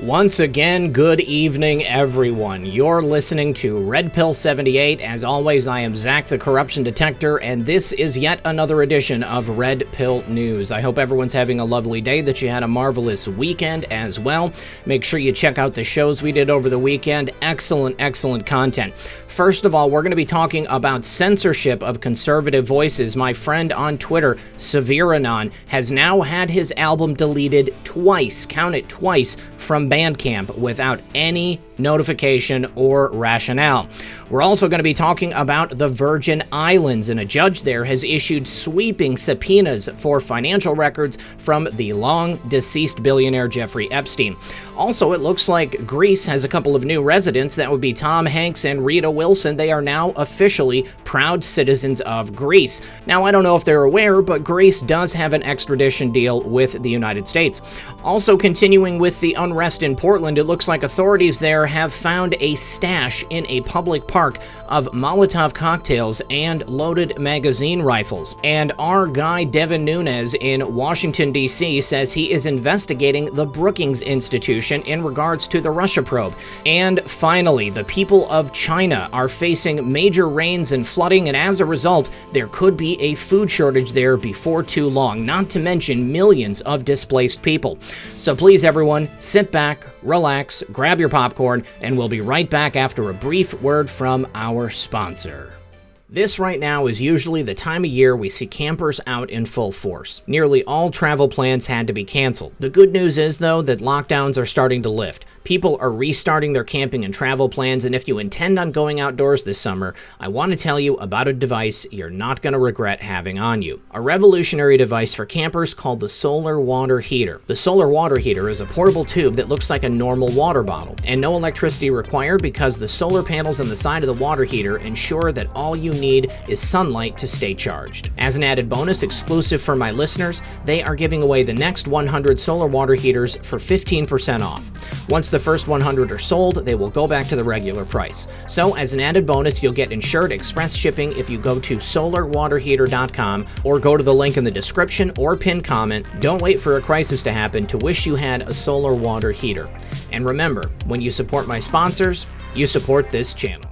Once again, good evening, everyone. You're listening to Red Pill 78. As always, I am Zak, the Corruption Detector, and this is yet another edition of Red Pill News. I hope everyone's having a lovely day, that you had a marvelous weekend as well. Make sure you check out the shows we did over the weekend. Excellent content. First of all, we're going to be talking about censorship of conservative voices. My friend on Twitter, Anon, has now had his album deleted twice, count it twice, from Bandcamp without any notification or rationale. We're also going to be talking about the Virgin Islands, and a judge there has issued sweeping subpoenas for financial records from the long-deceased billionaire Jeffrey Epstein. Also, it looks like Greece has a couple of new residents. That would be Tom Hanks and Rita Wilson. They are now officially proud citizens of Greece. Now, I don't know if they're aware, but Greece does have an extradition deal with the United States. Also, continuing with the unrest in Portland, it looks like authorities there have found a stash in a public park of Molotov cocktails and loaded magazine rifles. And our guy Devin Nunes in Washington, D.C. says he is investigating the Brookings Institute in regards to the Russia probe. And finally, the people of China are facing major rains and flooding, and as a result, there could be a food shortage there before too long, not to mention millions of displaced people. So please, everyone, sit back, relax, grab your popcorn, and we'll be right back after a brief word from our sponsor. This right now is usually the time of year we see campers out in full force. Nearly all travel plans had to be canceled. The good news is, though, that lockdowns are starting to lift. People are restarting their camping and travel plans, and if you intend on going outdoors this summer, I want to tell you about a device you're not going to regret having on you. A revolutionary device for campers called the solar water heater. The solar water heater is a portable tube that looks like a normal water bottle, and no electricity required because the solar panels on the side of the water heater ensure that all you need is sunlight to stay charged. As an added bonus, exclusive for my listeners, they are giving away the next 100 solar water heaters for 15% off. Once the first 100 are sold, they will go back to the regular price. So as an added bonus, you'll get insured express shipping if you go to solarwaterheater.com or go to the link in the description or pinned comment. Don't wait for a crisis to happen to wish you had a solar water heater. And remember, when you support my sponsors, you support this channel.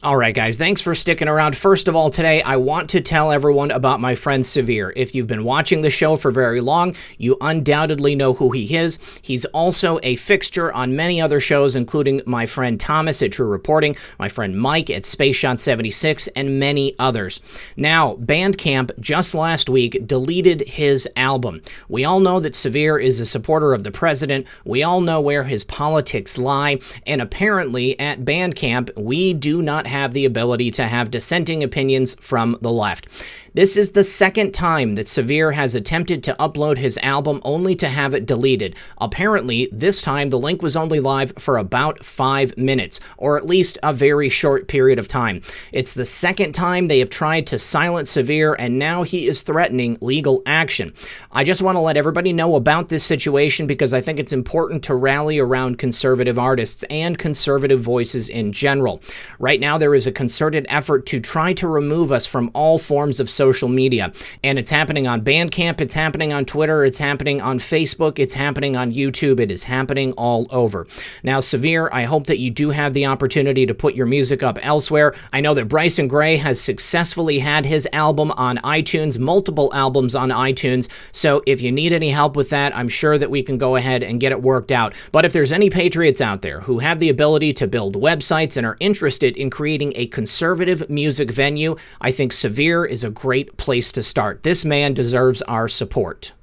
Alright guys, thanks for sticking around. First of all, today I want to tell everyone about my friend Severe. If you've been watching the show for very long, you undoubtedly know who he is. He's also a fixture on many other shows, including my friend Thomas at True Reporting, my friend Mike at Space Shot 76, and many others. Now, Bandcamp just last week deleted his album. We all know that Severe is a supporter of the president. We all know where his politics lie, and apparently at Bandcamp, we do not have the ability to have dissenting opinions from the left. This is the second time that Severe has attempted to upload his album only to have it deleted. Apparently, this time the link was only live for about 5 minutes, or at least a very short period of time. It's the second time they have tried to silence Severe, and now he is threatening legal action. I just want to let everybody know about this situation because I think it's important to rally around conservative artists and conservative voices in general. Right now, there is a concerted effort to try to remove us from all forms of social media, and it's happening on Bandcamp, it's happening on Twitter, it's happening on Facebook, it's happening on YouTube, it is happening all over. Now, Severe, I hope that you do have the opportunity to put your music up elsewhere. I know that Bryson Gray has successfully had his album on iTunes, multiple albums on iTunes, so if you need any help with that, I'm sure that we can go ahead and get it worked out. But if there's any patriots out there who have the ability to build websites and are interested in creating a conservative music venue, I think Severe is a great place to start. This man deserves our support.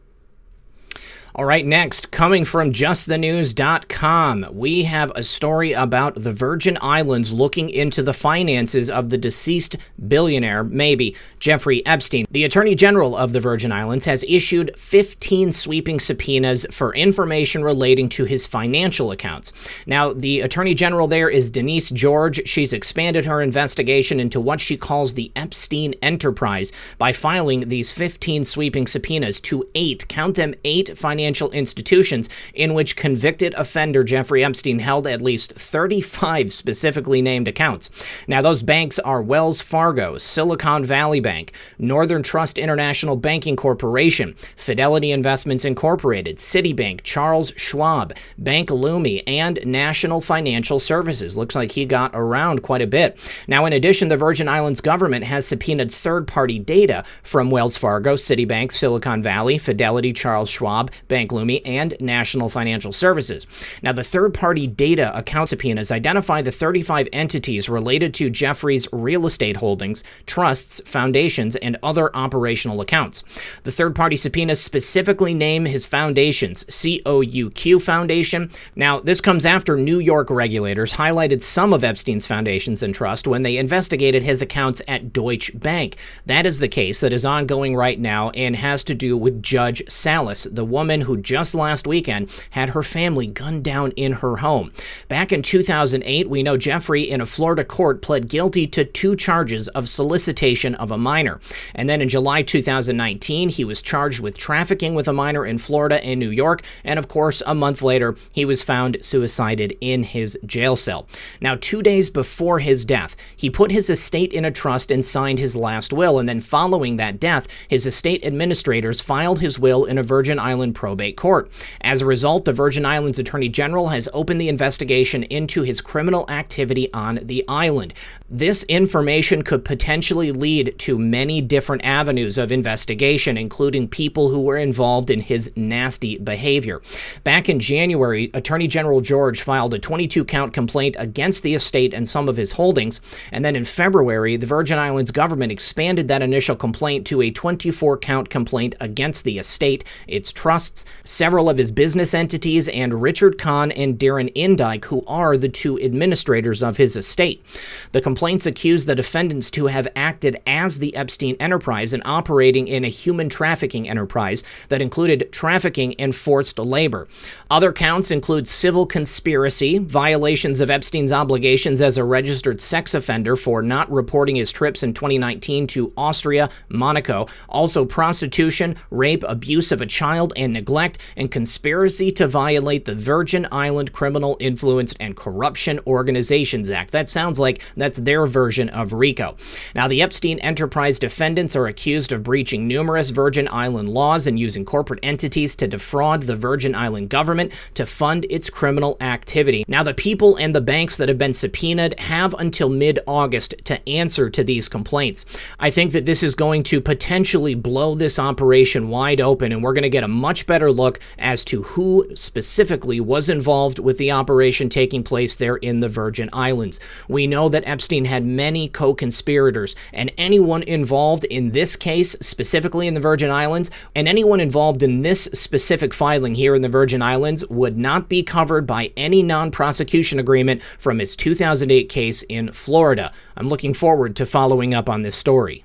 All right, next, coming from justthenews.com, we have a story about the Virgin Islands looking into the finances of the deceased billionaire, maybe, Jeffrey Epstein. The Attorney General of the Virgin Islands has issued 15 sweeping subpoenas for information relating to his financial accounts. Now, the Attorney General there is Denise George. She's expanded her investigation into what she calls the Epstein enterprise by filing these 15 sweeping subpoenas to 8, count them, 8 financial financial institutions in which convicted offender Jeffrey Epstein held at least 35 specifically named accounts. Now, those banks are Wells Fargo, Silicon Valley Bank, Northern Trust International Banking Corporation, Fidelity Investments Incorporated, Citibank, Charles Schwab, Bank Leumi, and National Financial Services. Looks like he got around quite a bit. Now, in addition, the Virgin Islands government has subpoenaed third-party data from Wells Fargo, Citibank, Silicon Valley, Fidelity, Charles Schwab, Bank Leumi, and National Financial Services. Now, the third-party data account subpoenas identify the 35 entities related to Jeffrey's real estate holdings, trusts, foundations, and other operational accounts. The third-party subpoenas specifically name his foundations, COUQ Foundation. Now, this comes after New York regulators highlighted some of Epstein's foundations and trust when they investigated his accounts at Deutsche Bank. That is the case that is ongoing right now and has to do with Judge Salas, the woman who just last weekend had her family gunned down in her home. Back in 2008, we know Jeffrey in a Florida court pled guilty to 2 charges of solicitation of a minor. And then in July 2019, he was charged with trafficking with a minor in Florida and New York. And of course, a month later, he was found suicided in his jail cell. Now, 2 days before his death, he put his estate in a trust and signed his last will. And then following that death, his estate administrators filed his will in a Virgin Island probate court. As a result, the Virgin Islands Attorney General has opened the investigation into his criminal activity on the island. This information could potentially lead to many different avenues of investigation, including people who were involved in his nasty behavior. Back in January, Attorney General George filed a 22-count complaint against the estate and some of his holdings, and then in February, the Virgin Islands government expanded that initial complaint to a 24-count complaint against the estate, its trusts, several of his business entities, and Richard Kahn and Darren Indyke, who are the 2 administrators of his estate. The complaints accuse the defendants to have acted as the Epstein enterprise and operating in a human trafficking enterprise that included trafficking and forced labor. Other counts include civil conspiracy, violations of Epstein's obligations as a registered sex offender for not reporting his trips in 2019 to Austria, Monaco, also prostitution, rape, abuse of a child, and neglect, and conspiracy to violate the Virgin Island Criminal Influence and Corruption Organizations Act. That sounds like that's their version of RICO. Now, the Epstein enterprise defendants are accused of breaching numerous Virgin Island laws and using corporate entities to defraud the Virgin Island government to fund its criminal activity. Now, the people and the banks that have been subpoenaed have until mid-August to answer to these complaints. I think that this is going to potentially blow this operation wide open, and we're going to get a much better look as to who specifically was involved with the operation taking place there in the Virgin Islands. We know that Epstein had many co-conspirators, and anyone involved in this case, specifically in the Virgin Islands, and anyone involved in this specific filing here in the Virgin Islands would not be covered by any non-prosecution agreement from his 2008 case in Florida. I'm looking forward to following up on this story.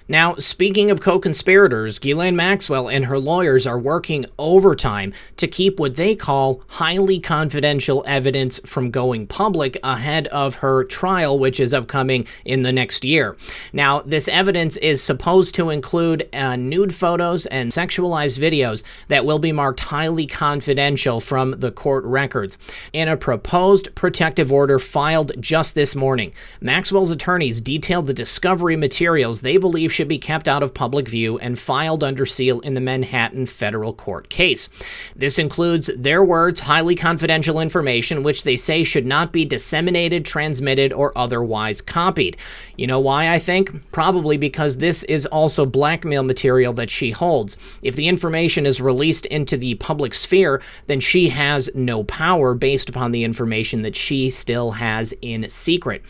Now, speaking of co-conspirators, Ghislaine Maxwell and her lawyers are working overtime to keep what they call highly confidential evidence from going public ahead of her trial, which is upcoming in the next year. Now, this evidence is supposed to include nude photos and sexualized videos that will be marked highly confidential from the court records. In a proposed protective order filed just this morning, Maxwell's attorneys detailed the discovery materials they believe should be kept out of public view and filed under seal in the Manhattan federal court case. This includes their words, highly confidential information, which they say should not be disseminated, transmitted, or otherwise copied. You know why, I think? Probably because this is also blackmail material that she holds. If the information is released into the public sphere, then she has no power based upon the information that she still has in secret.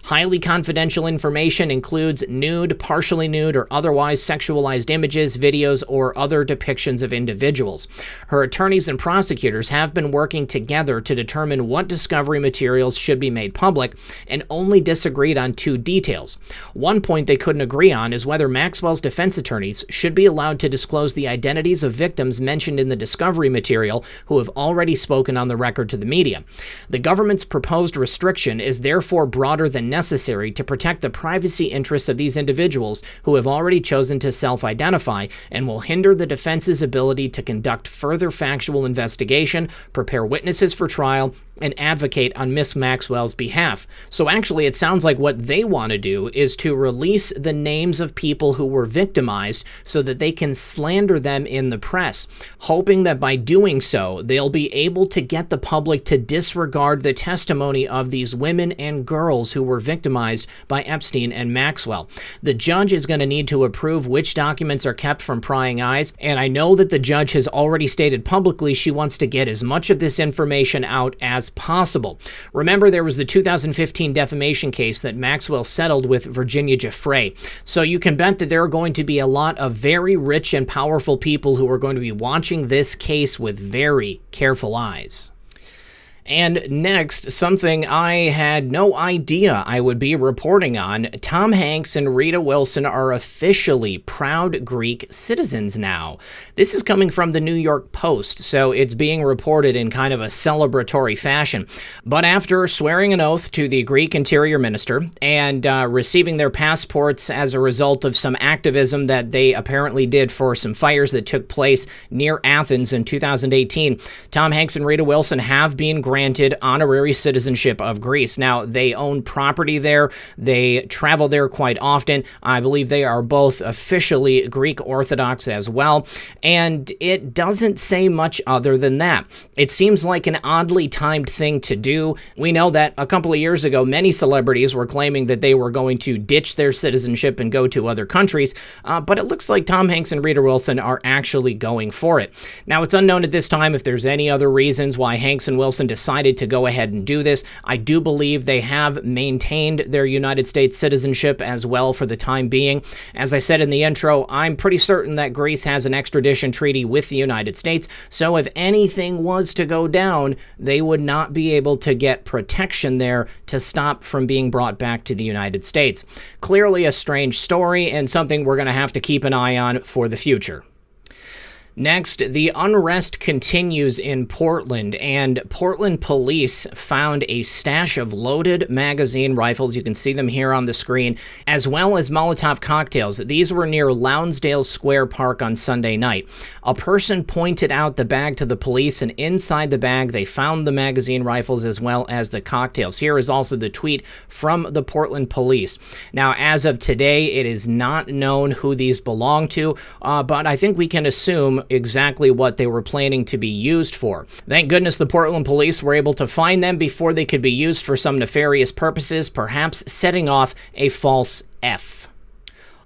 Highly confidential information includes nude, partially nude, or otherwise sexualized images, videos, or other depictions of individuals. Her attorneys and prosecutors have been working together to determine what discovery materials should be made public and only disagreed on 2 details. One point they couldn't agree on is whether Maxwell's defense attorneys should be allowed to disclose the identities of victims mentioned in the discovery material who have already spoken on the record to the media. The government's proposed restriction is therefore broader than necessary to protect the privacy interests of these individuals who have already chosen to self-identify and will hinder the defense's ability to conduct further factual investigation, prepare witnesses for trial, and advocate on Miss Maxwell's behalf. So actually, it sounds like what they want to do is to release the names of people who were victimized so that they can slander them in the press, hoping that by doing so, they'll be able to get the public to disregard the testimony of these women and girls who were victimized by Epstein and Maxwell. The judge is going to need to approve which documents are kept from prying eyes, and I know that the judge has already stated publicly she wants to get as much of this information out as possible. Remember, there was the 2015 defamation case that Maxwell settled with Virginia Giuffre. So you can bet that there are going to be a lot of very rich and powerful people who are going to be watching this case with very careful eyes. And next, something I had no idea I would be reporting on. Tom Hanks and Rita Wilson are officially proud Greek citizens now. This is coming from the New York Post, so it's being reported in kind of a celebratory fashion. But after swearing an oath to the Greek interior minister and receiving their passports as a result of some activism that they apparently did for some fires that took place near Athens in 2018, Tom Hanks and Rita Wilson have been granted honorary citizenship of Greece. Now, they own property there. They travel there quite often. I believe they are both officially Greek Orthodox as well. And it doesn't say much other than that. It seems like an oddly timed thing to do. We know that a couple of years ago, many celebrities were claiming that they were going to ditch their citizenship and go to other countries. But it looks like Tom Hanks and Rita Wilson are actually going for it. Now, it's unknown at this time if there's any other reasons why Hanks and Wilson decided to go ahead and do this. I do believe they have maintained their United States citizenship as well for the time being. As I said in the intro, I'm pretty certain that Greece has an extradition treaty with the United States, so if anything was to go down, they would not be able to get protection there to stop from being brought back to the United States. Clearly a strange story and something we're going to have to keep an eye on for the future. Next, the unrest continues in Portland, and Portland police found a stash of loaded magazine rifles. You can see them here on the screen, as well as Molotov cocktails. These were near Lounsdale Square Park on Sunday night. A person pointed out the bag to the police, and inside the bag, they found the magazine rifles as well as the cocktails. Here is also the tweet from the Portland police. Now, as of today, it is not known who these belong to, but I think we can assume exactly what they were planning to be used for. Thank goodness the Portland police were able to find them before they could be used for some nefarious purposes, perhaps setting off a false F.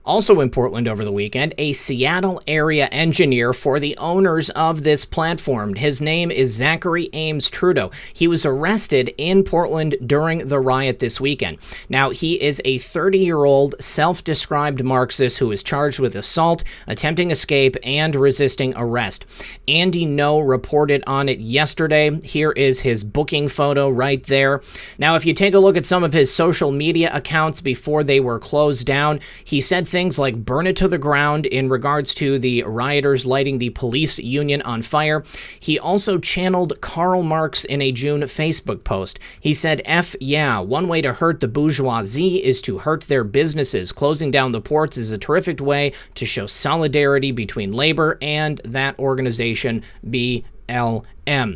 Also in Portland over the weekend, a Seattle area engineer for the owners of this platform. His name is Zachary Ames Trudeau. He was arrested in Portland during the riot this weekend. Now, he is a 30-year-old self-described Marxist who is charged with assault, attempting escape, and resisting arrest. Andy No reported on it yesterday. Here is his booking photo right there. Now, if you take a look at some of his social media accounts before they were closed down, he said things like burn it to the ground in regards to the rioters lighting the police union on fire. He also channeled Karl Marx in a June Facebook post. He said, F yeah, one way to hurt the bourgeoisie is to hurt their businesses. Closing down the ports is a terrific way to show solidarity between labor and that organization, BLM.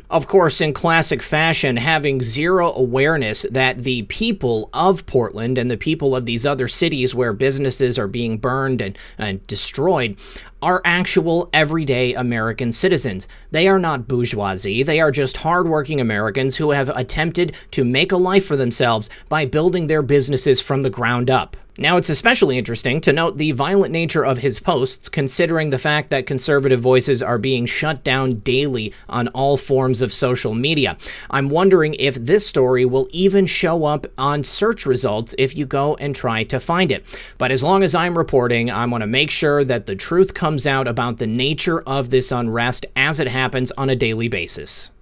Of course, in classic fashion, having zero awareness that the people of Portland and the people of these other cities where businesses are being burned and destroyed are actual everyday American citizens. They are not bourgeoisie. They are just hardworking Americans who have attempted to make a life for themselves by building their businesses from the ground up. Now, it's especially interesting to note the violent nature of his posts, considering the fact that conservative voices are being shut down daily on all forms of social media. I'm wondering if this story will even show up on search results if you go and try to find it. But as long as I'm reporting, I want to make sure that the truth comes out about the nature of this unrest as it happens on a daily basis.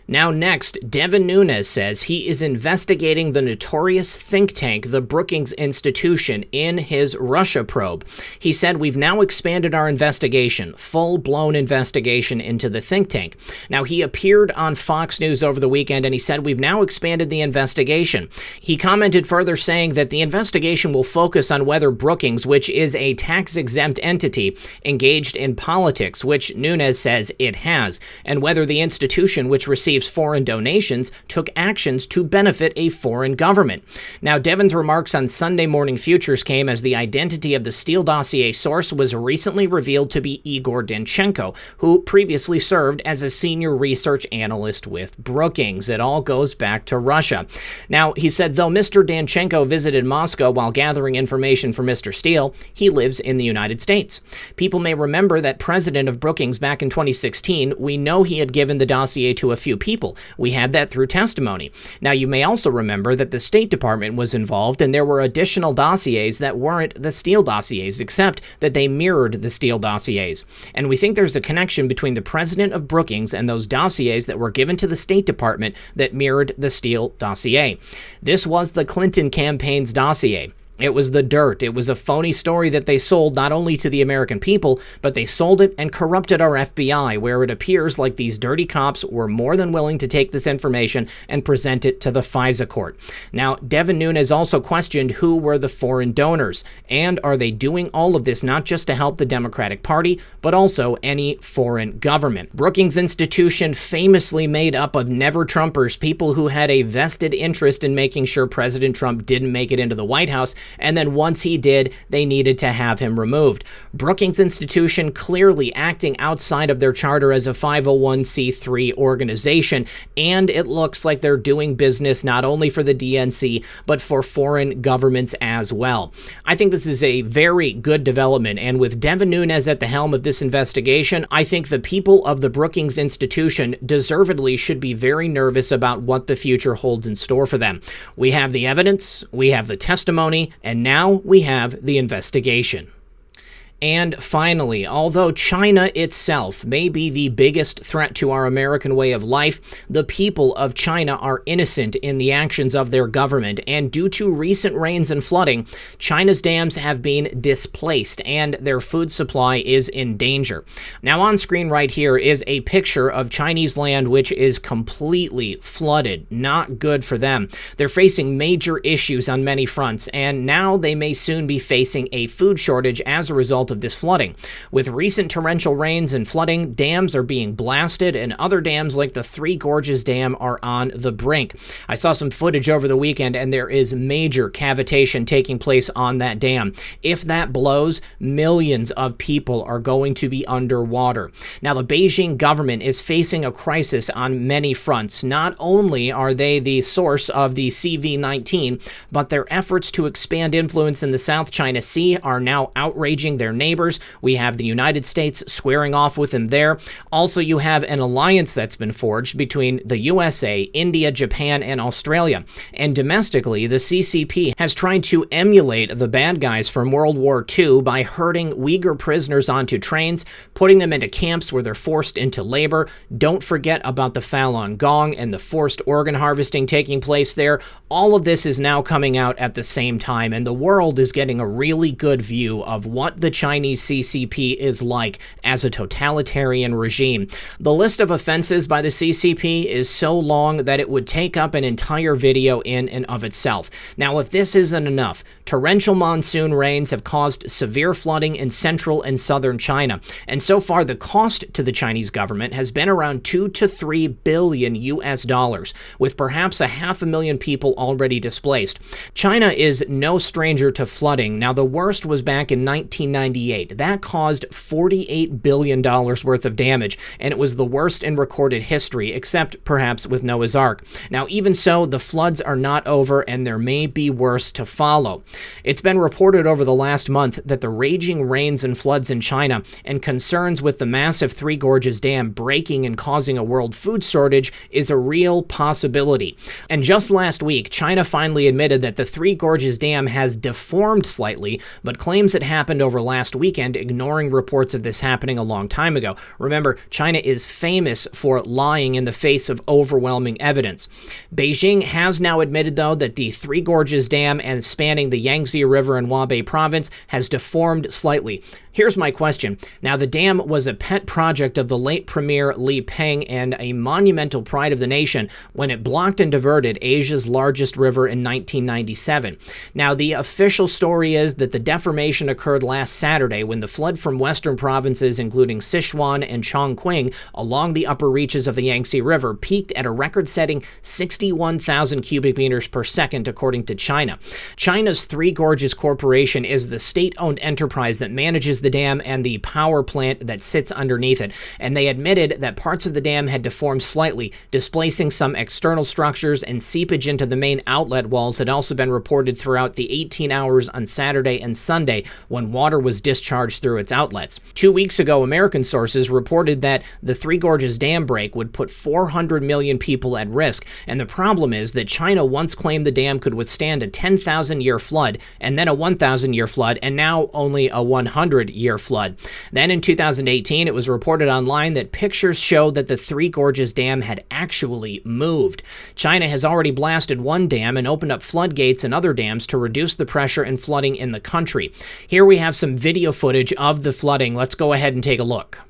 Now next, Devin Nunes says he is investigating the notorious think tank, the Brookings Institution, in his Russia probe. He said, "We've now expanded our investigation, full-blown investigation into the think tank." Now, he appeared on Fox News over the weekend and he said, "We've now expanded the investigation." He commented further saying that the investigation will focus on whether Brookings, which is a tax-exempt entity, engaged in politics, which Nunes says it has, and whether the institution, which receives foreign donations, took actions to benefit a foreign government. Now, Devin's remarks on Sunday Morning Futures came as the identity of the Steele dossier source was recently revealed to be Igor Danchenko, who previously served as a senior research analyst with Brookings. It all goes back to Russia. Now, he said, though Mr. Danchenko visited Moscow while gathering information for Mr. Steele, he lives in the United States. People may remember that president of Brookings back in 2016, we know he had given the dossier to a few people. We had that through testimony. Now, you may also remember that the State Department was involved and there were additional dossiers that weren't the Steele dossiers, except that they mirrored the Steele dossiers. And we think there's a connection between the president of Brookings and those dossiers that were given to the State Department that mirrored the Steele dossier. This was the Clinton campaign's dossier. It was the dirt. It was a phony story that they sold not only to the American people, but they sold it and corrupted our FBI, where it appears like these dirty cops were more than willing to take this information and present it to the FISA court. Now, Devin Nunes also questioned who were the foreign donors, and are they doing all of this not just to help the Democratic Party, but also any foreign government. Brookings Institution famously made up of never-Trumpers, people who had a vested interest in making sure President Trump didn't make it into the White House, and then once he did, they needed to have him removed. Brookings Institution clearly acting outside of their charter as a 501c3 organization, and it looks like they're doing business not only for the DNC, but for foreign governments as well. I think this is a very good development, and with Devin Nunes at the helm of this investigation, I think the people of the Brookings Institution deservedly should be very nervous about what the future holds in store for them. We have the evidence, we have the testimony, and now we have the investigation. And finally, although China itself may be the biggest threat to our American way of life, the people of China are innocent in the actions of their government, and due to recent rains and flooding, China's dams have been displaced and their food supply is in danger. Now on screen right here is a picture of Chinese land which is completely flooded. Not good for them. They're facing major issues on many fronts, and now they may soon be facing a food shortage as a result of this flooding. With recent torrential rains and flooding, dams are being blasted, and other dams like the Three Gorges Dam are on the brink. I saw some footage over the weekend, and there is major cavitation taking place on that dam. If that blows, millions of people are going to be underwater. Now, the Beijing government is facing a crisis on many fronts. Not only are they the source of the CV-19, but their efforts to expand influence in the South China Sea are now outraging their neighbors. We have the United States squaring off with them there. Also, you have an alliance that's been forged between the USA, India, Japan, and Australia. And domestically, the CCP has tried to emulate the bad guys from World War II by herding Uyghur prisoners onto trains, putting them into camps where they're forced into labor. Don't forget about the Falun Gong and the forced organ harvesting taking place there. All of this is now coming out at the same time, and the world is getting a really good view of what the Chinese CCP is like as a totalitarian regime. The list of offenses by the CCP is so long that it would take up an entire video in and of itself. Now, if this isn't enough, torrential monsoon rains have caused severe flooding in central and southern China, and so far the cost to the Chinese government has been around 2 to 3 billion US dollars, with perhaps 500,000 people already displaced. China is no stranger to flooding. Now, the worst was back in 1998. That caused $48 billion worth of damage, and it was the worst in recorded history, except perhaps with Noah's Ark. Now, even so, the floods are not over, and there may be worse to follow. It's been reported over the last month that the raging rains and floods in China and concerns with the massive Three Gorges Dam breaking and causing a world food shortage is a real possibility. And just last week, China finally admitted that the Three Gorges Dam has deformed slightly, but claims it happened over last last weekend, ignoring reports of this happening a long time ago. Remember, China is famous for lying in the face of overwhelming evidence. Beijing has now admitted, though, that the Three Gorges Dam and spanning the Yangtze River in Hubei province has deformed slightly. Here's my question. Now, the dam was a pet project of the late Premier Li Peng and a monumental pride of the nation when it blocked and diverted Asia's largest river in 1997. Now, the official story is that the deformation occurred last Saturday when the flood from western provinces, including Sichuan and Chongqing, along the upper reaches of the Yangtze River, peaked at a record-setting 61,000 cubic meters per second, according to China. China's Three Gorges Corporation is the state-owned enterprise that manages the dam and the power plant that sits underneath it, and they admitted that parts of the dam had deformed slightly, displacing some external structures, and seepage into the main outlet walls had also been reported throughout the 18 hours on Saturday and Sunday when water was discharged through its outlets. 2 weeks ago, American sources reported that the Three Gorges dam break would put 400 million people at risk, and the problem is that China once claimed the dam could withstand a 10,000-year flood, and then a 1,000-year flood, and now only a 100-year flood. Then in 2018, it was reported online that pictures showed that the Three Gorges Dam had actually moved. China has already blasted one dam and opened up floodgates in other dams to reduce the pressure and flooding in the country. Here we have some video footage of the flooding. Let's go ahead and take a look.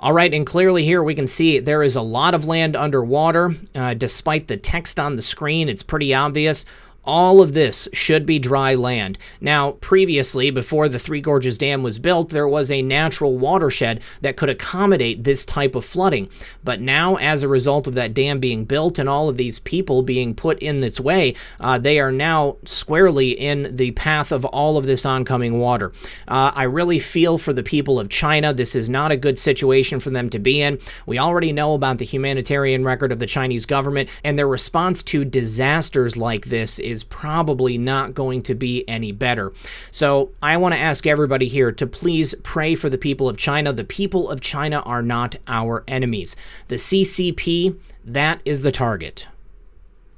All right, and clearly here we can see there is a lot of land underwater. Despite the text on the screen, it's pretty obvious. All of this should be dry land. Now, previously, before the Three Gorges Dam was built, there was a natural watershed that could accommodate this type of flooding. But now, as a result of that dam being built and all of these people being put in this way, they are now squarely in the path of all of this oncoming water. I really feel for the people of China. This is not a good situation for them to be in. We already know about the humanitarian record of the Chinese government, and their response to disasters like this is probably not going to be any better. So I want to ask everybody here to please pray for the people of China. The people of China are not our enemies. The CCP, that is the target.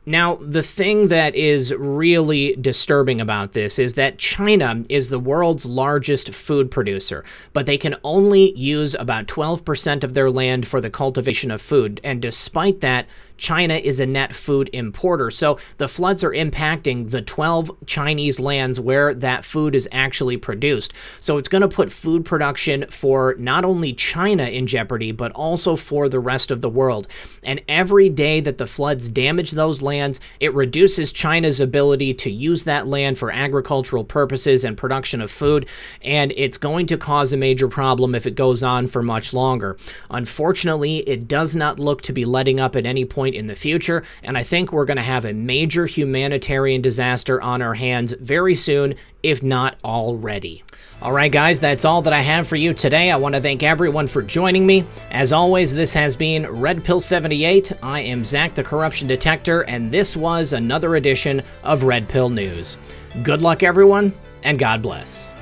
Now, the thing that is really disturbing about this is that China is the world's largest food producer, but they can only use about 12% of their land for the cultivation of food. And despite that, China is a net food importer. So the floods are impacting the 12 Chinese lands where that food is actually produced. So it's going to put food production for not only China in jeopardy, but also for the rest of the world. And every day that the floods damage those lands, it reduces China's ability to use that land for agricultural purposes and production of food. And it's going to cause a major problem if it goes on for much longer. Unfortunately, it does not look to be letting up at any point in the future, and I think we're going to have a major humanitarian disaster on our hands very soon, if not already. All right, guys, that's all that I have for you today. I want to thank everyone for joining me. As always, this has been Red Pill 78. I am Zak the Corruption Detector, and this was another edition of Red Pill News. Good luck, everyone, and God bless.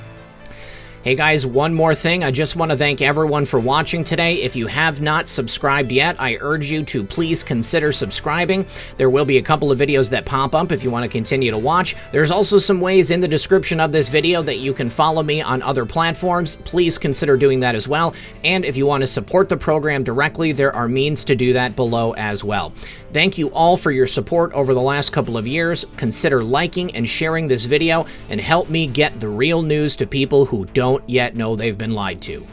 Hey guys, one more thing. I just want to thank everyone for watching today. If you have not subscribed yet, I urge you to please consider subscribing. There will be a couple of videos that pop up if you want to continue to watch. There's also some ways in the description of this video that you can follow me on other platforms. Please consider doing that as well. And if you want to support the program directly, there are means to do that below as well. Thank you all for your support over the last couple of years. Consider liking and sharing this video and help me get the real news to people who don't yet know they've been lied to.